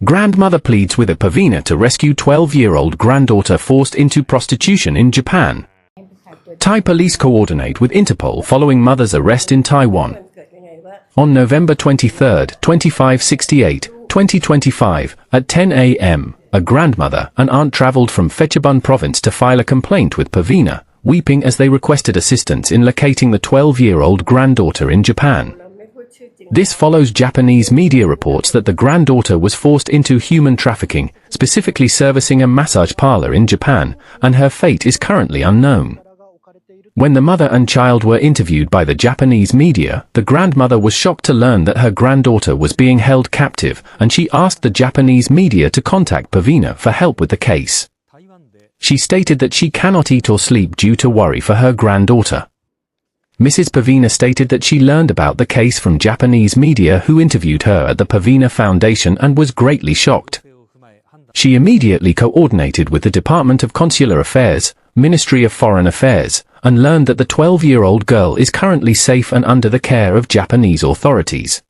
Grandmother pleads with a Paveena to rescue 12-year-old granddaughter forced into prostitution in Japan. Thai police coordinate with Interpol following mother's arrest in Taiwan. On November 23, 2568, 2025, at 10 a.m., a grandmother and aunt traveled from Phetchabun Province to file a complaint with Paveena, weeping as they requested assistance in locating the 12-year-old granddaughter in Japan. This follows Japanese media reports that the granddaughter was forced into human trafficking, specifically servicing a massage parlor in Japan, and her fate is currently unknown. When the mother and child were interviewed by the Japanese media, the grandmother was shocked to learn that her granddaughter was being held captive, and she asked the Japanese media to contact Paveena for help with the case. She stated that she cannot eat or sleep due to worry for her granddaughter. Mrs. Paveena stated that she learned about the case from Japanese media who interviewed her at the Paveena Foundation and was greatly shocked. She immediately coordinated with the Department of Consular Affairs, Ministry of Foreign Affairs, and learned that the 12-year-old girl is currently safe and under the care of Japanese authorities.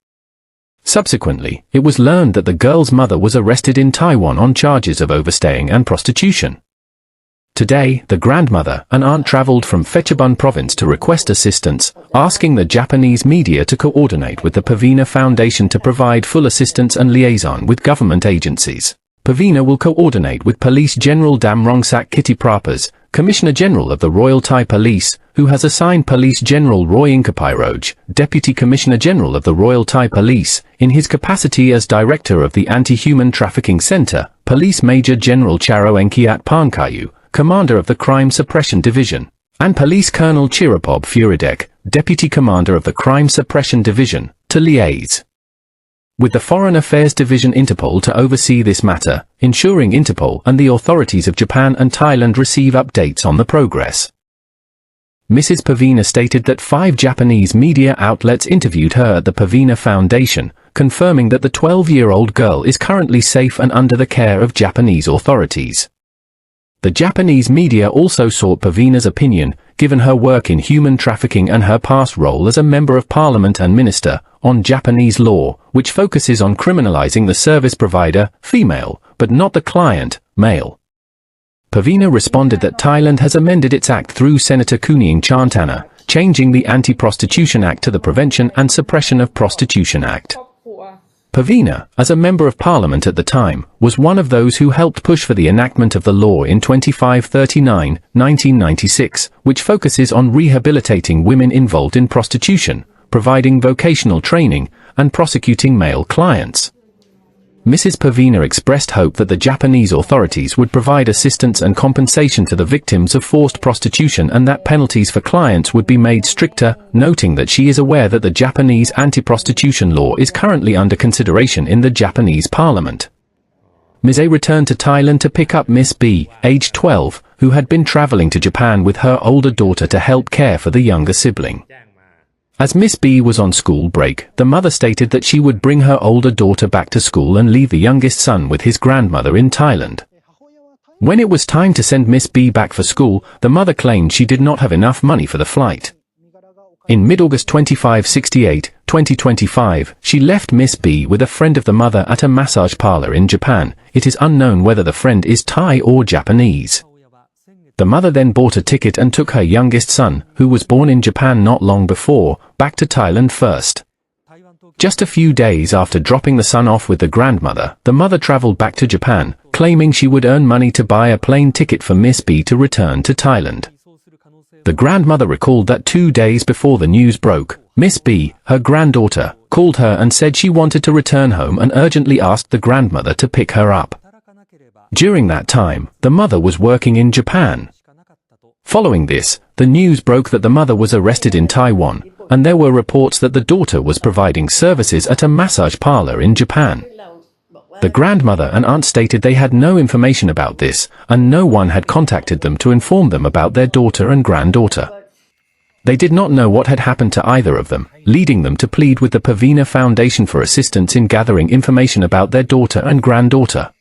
Subsequently, it was learned that the girl's mother was arrested in Taiwan on charges of overstaying and prostitution. Today, the grandmother and aunt traveled from Phetchabun Province to request assistance, asking the Japanese media to coordinate with the Paveena Foundation to provide full assistance and liaison with government agencies. Paveena will coordinate with Police General Damrongsak Kittiprapas, Commissioner General of the Royal Thai Police, who has assigned Police General Roy Inkapiroj, Deputy Commissioner General of the Royal Thai Police, in his capacity as Director of the Anti-Human Trafficking Center, Police Major General Charo Enkiat Pankayu, Commander of the Crime Suppression Division, and Police Colonel Chirapop Furidek, Deputy Commander of the Crime Suppression Division, to liaise with the Foreign Affairs Division Interpol to oversee this matter, ensuring Interpol and the authorities of Japan and Thailand receive updates on the progress. Mrs. Paveena stated that 5 Japanese media outlets interviewed her at the Paveena Foundation, confirming that the 12-year-old girl is currently safe and under the care of Japanese authorities. The Japanese media also sought Paveena's opinion, given her work in human trafficking and her past role as a member of parliament and minister, on Japanese law, which focuses on criminalizing the service provider, female, but not the client, male. Paveena responded that Thailand has amended its act through Senator Kuning Chantana, changing the Anti-Prostitution Act to the Prevention and Suppression of Prostitution Act. Paveena, as a member of parliament at the time, was one of those who helped push for the enactment of the law in 2539, 1996, which focuses on rehabilitating women involved in prostitution, providing vocational training, and prosecuting male clients. Mrs. Paveena expressed hope that the Japanese authorities would provide assistance and compensation to the victims of forced prostitution and that penalties for clients would be made stricter, noting that she is aware that the Japanese anti-prostitution law is currently under consideration in the Japanese parliament. Ms. A returned to Thailand to pick up Miss B, aged 12, who had been traveling to Japan with her older daughter to help care for the younger sibling. As Miss B was on school break, the mother stated that she would bring her older daughter back to school and leave the youngest son with his grandmother in Thailand. When it was time to send Miss B back for school, the mother claimed she did not have enough money for the flight. In mid-August 2568, 2025, she left Miss B with a friend of the mother at a massage parlor in Japan. It is unknown whether the friend is Thai or Japanese. The mother then bought a ticket and took her youngest son, who was born in Japan not long before, back to Thailand first. Just a few days after dropping the son off with the grandmother, the mother traveled back to Japan, claiming she would earn money to buy a plane ticket for Miss B to return to Thailand. The grandmother recalled that 2 days before the news broke, Miss B, her granddaughter, called her and said she wanted to return home and urgently asked the grandmother to pick her up. During that time, the mother was working in Japan. Following this, the news broke that the mother was arrested in Taiwan, and there were reports that the daughter was providing services at a massage parlor in Japan. The grandmother and aunt stated they had no information about this, and no one had contacted them to inform them about their daughter and granddaughter. They did not know what had happened to either of them, leading them to plead with the Paveena Foundation for assistance in gathering information about their daughter and granddaughter.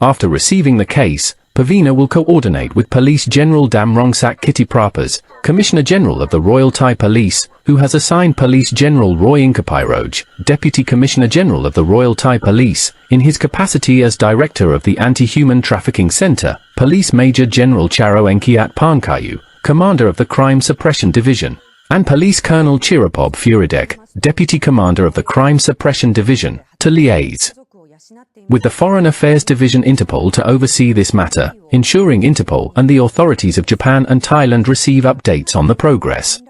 After receiving the case, Paveena will coordinate with Police General Damrongsak Kittiprapas, Commissioner General of the Royal Thai Police, who has assigned Police General Roy Inkapiroj, Deputy Commissioner General of the Royal Thai Police, in his capacity as Director of the Anti-Human Trafficking Centre, Police Major General Charo Enkiat Pankayu, Commander of the Crime Suppression Division, and Police Colonel Chirapob Furidek, Deputy Commander of the Crime Suppression Division, to liaise with the Foreign Affairs Division Interpol to oversee this matter, ensuring Interpol and the authorities of Japan and Thailand receive updates on the progress.